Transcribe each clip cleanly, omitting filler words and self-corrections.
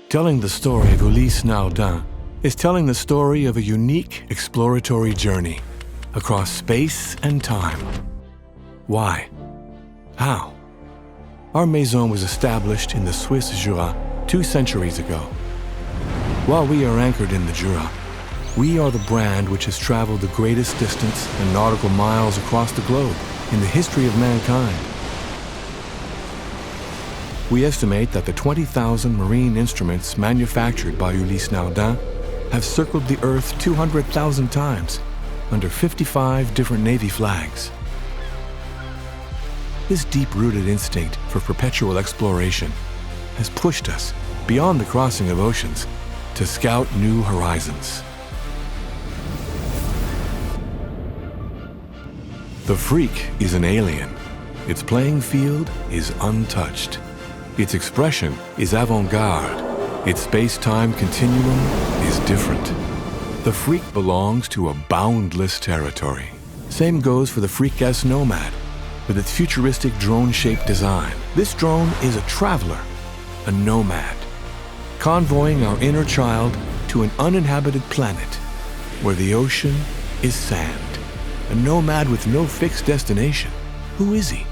Telling the story of Ulysse Nardin is telling the story of a unique exploratory journey across space and time. Why? How? Our maison was established in the Swiss Jura 2 centuries ago. While we are anchored in the Jura, we are the brand which has traveled the greatest distance and nautical miles across the globe in the history of mankind. We estimate that the 20,000 marine instruments manufactured by Ulysse Nardin have circled the Earth 200,000 times under 55 different Navy flags. This deep-rooted instinct for perpetual exploration has pushed us beyond the crossing of oceans to scout new horizons. The Freak is an alien. Its playing field is untouched. Its expression is avant-garde. Its space-time continuum is different. The Freak belongs to a boundless territory. Same goes for the Freak S Nomad, with its futuristic drone-shaped design. This drone is a traveler, a nomad, convoying our inner child to an uninhabited planet where the ocean is sand. A nomad with no fixed destination. Who is he?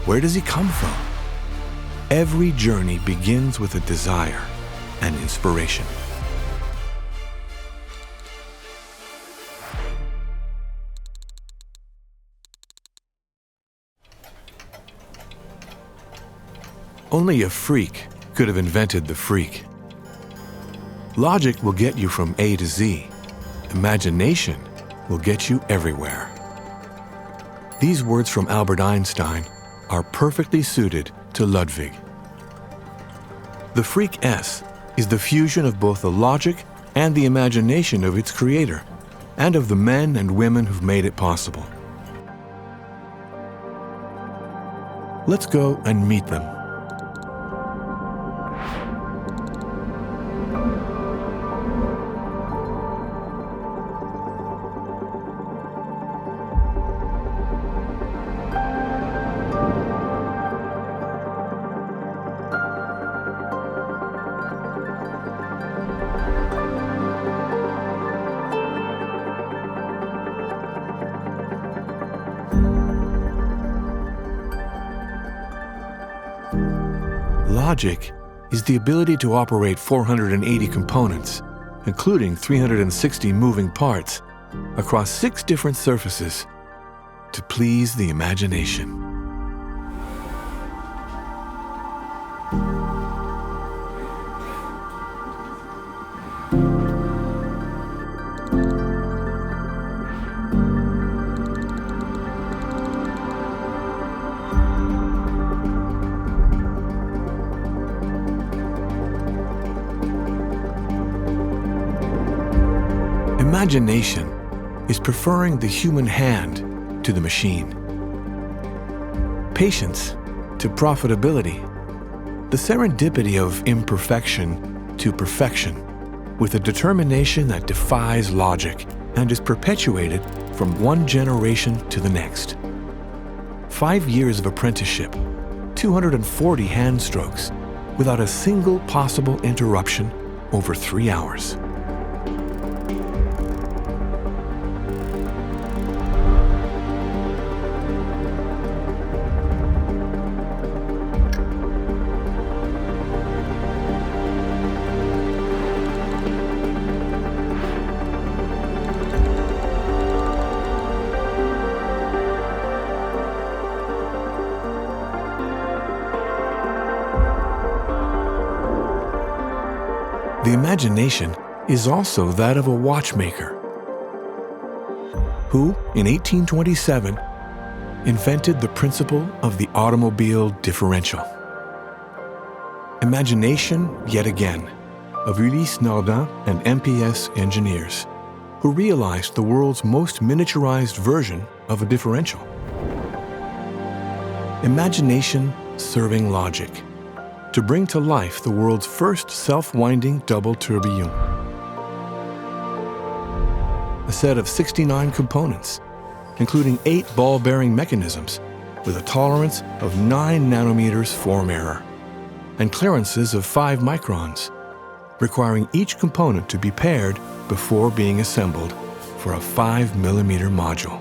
Where does he come from? Every journey begins with a desire and inspiration. Only a freak could have invented the Freak. Logic will get you from A to Z. Imagination will get you everywhere. These words from Albert Einstein are perfectly suited to Ludwig. The Freak S is the fusion of both the logic and the imagination of its creator, and of the men and women who've made it possible. Let's go and meet them. Logic is the ability to operate 480 components, including 360 moving parts, across 6 different surfaces to please the imagination. Imagination is preferring the human hand to the machine. Patience to profitability. The serendipity of imperfection to perfection, with a determination that defies logic and is perpetuated from one generation to the next. 5 years of apprenticeship, 240 hand strokes, without a single possible interruption over 3 hours. The imagination is also that of a watchmaker who, in 1827, invented the principle of the automobile differential. Imagination, yet again, of Ulysse Nardin and MPS engineers who realized the world's most miniaturized version of a differential. Imagination serving logic to bring to life the world's first self-winding double tourbillon. A set of 69 components, including 8 ball-bearing mechanisms with a tolerance of 9 nanometers form error and clearances of 5 microns. requiring each component to be paired before being assembled for a 5mm module.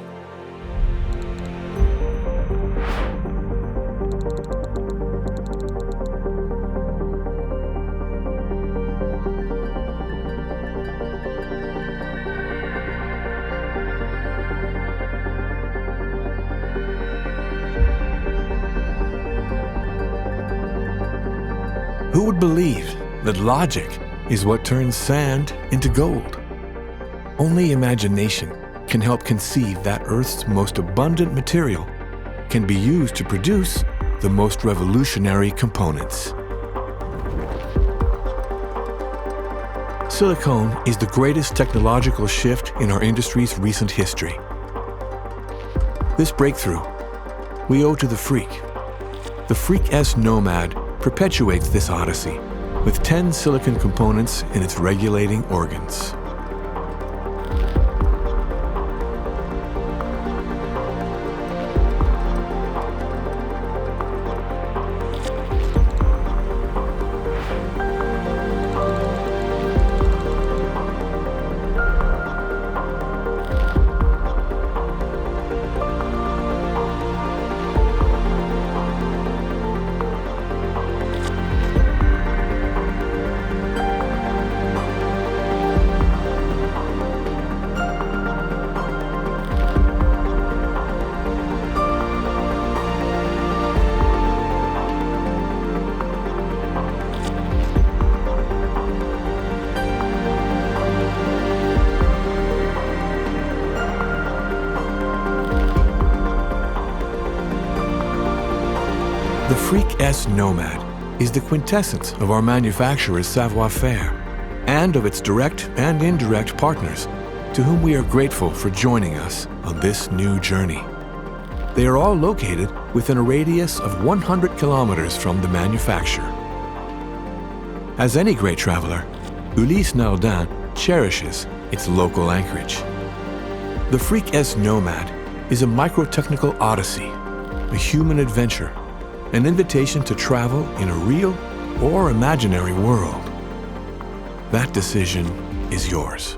Who would believe that logic is what turns sand into gold? Only imagination can help conceive that Earth's most abundant material can be used to produce the most revolutionary components. Silicone is the greatest technological shift in our industry's recent history. This breakthrough we owe to the Freak. The Freak S Nomad perpetuates this odyssey with 10 silicon components in its regulating organs. The Freak S Nomad is the quintessence of our manufacturer's savoir-faire and of its direct and indirect partners, to whom we are grateful for joining us on this new journey. They are all located within a radius of 100 kilometers from the manufacturer. As any great traveler, Ulysse Nardin cherishes its local anchorage. The Freak S Nomad is a micro-technical odyssey, a human adventure, an invitation to travel in a real or imaginary world. That decision is yours.